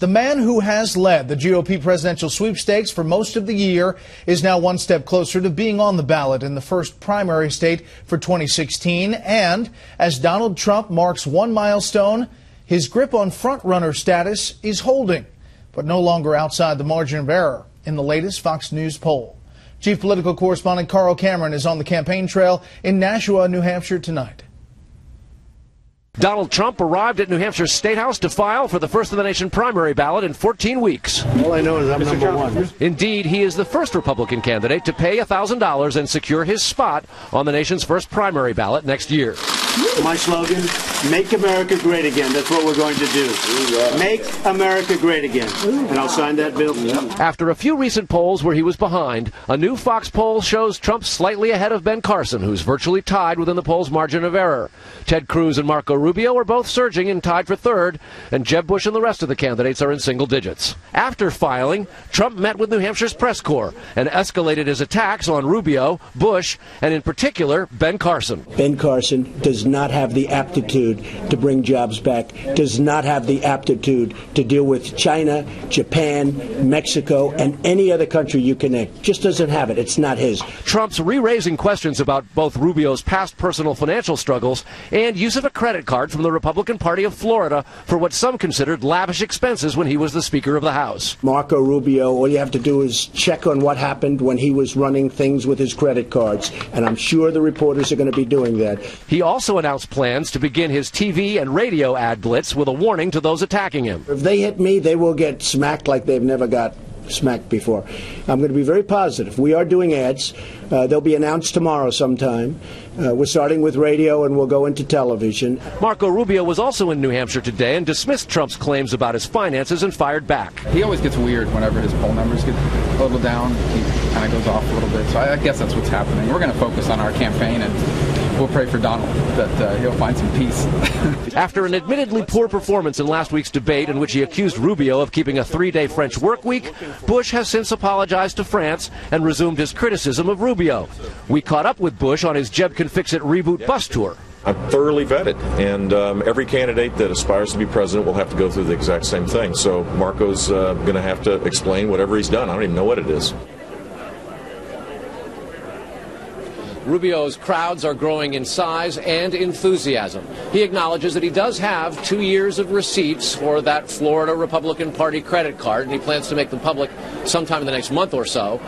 The man who has led the GOP presidential sweepstakes for most of the year is now one step closer to being on the ballot in the first primary state for 2016. And as Donald Trump marks one milestone, his grip on frontrunner status is holding, but no longer outside the margin of error in the latest Fox News poll. Chief political correspondent Carl Cameron is on the campaign trail in Nashua, New Hampshire tonight. Donald Trump arrived at New Hampshire's State House to file for the first-of-the-nation primary ballot in 14 weeks. All I know is I'm number one. Indeed, he is the first Republican candidate to pay $1,000 and secure his spot on the nation's first primary ballot next year. My slogan, make America great again. That's what we're going to do. Make America great again. And I'll sign that bill. After a few recent polls where he was behind, a new Fox poll shows Trump slightly ahead of Ben Carson, who's virtually tied within the poll's margin of error. Ted Cruz and Marco Rubio are both surging and tied for third, and Jeb Bush and the rest of the candidates are in single digits. After filing, Trump met with New Hampshire's press corps and escalated his attacks on Rubio, Bush, and in particular, Ben Carson. Ben Carson does not have the aptitude to bring jobs back, does not have the aptitude to deal with China, Japan, Mexico, and any other country you connect. Just doesn't have it. It's not his. Trump's re-raising questions about both Rubio's past personal financial struggles and use of a credit card from the Republican Party of Florida for what some considered lavish expenses when he was the Speaker of the House. Marco Rubio, all you have to do is check on what happened when he was running things with his credit cards, and I'm sure the reporters are going to be doing that. He also announced plans to begin his TV and radio ad blitz with a warning to those attacking him. If they hit me, they will get smacked like they've never got smacked before. I'm going to be very positive. We are doing ads. They'll be announced tomorrow sometime. We're starting with radio and we'll go into television. Marco Rubio was also in New Hampshire today and dismissed Trump's claims about his finances and fired back. He always gets weird whenever his poll numbers get a little down. He kind of goes off a little bit. So I guess that's what's happening. We're going to focus on our campaign and we'll pray for Donald that he'll find some peace. After an admittedly poor performance in last week's debate in which he accused Rubio of keeping a 3-day French work week, Bush has since apologized to France and resumed his criticism of Rubio. We caught up with Bush on his Jeb Can Fix It reboot bus tour. I'm thoroughly vetted, and every candidate that aspires to be president will have to go through the exact same thing. So Marco's going to have to explain whatever he's done. I don't even know what it is. Rubio's crowds are growing in size and enthusiasm. He acknowledges that he does have 2 years of receipts for that Florida Republican Party credit card, and he plans to make them public sometime in the next month or so.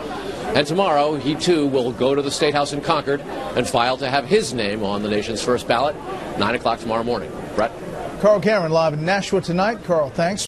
And tomorrow, he too will go to the State House in Concord and file to have his name on the nation's first ballot, 9 o'clock tomorrow morning. Bret? Carl Cameron live in Nashua tonight. Carl, thanks.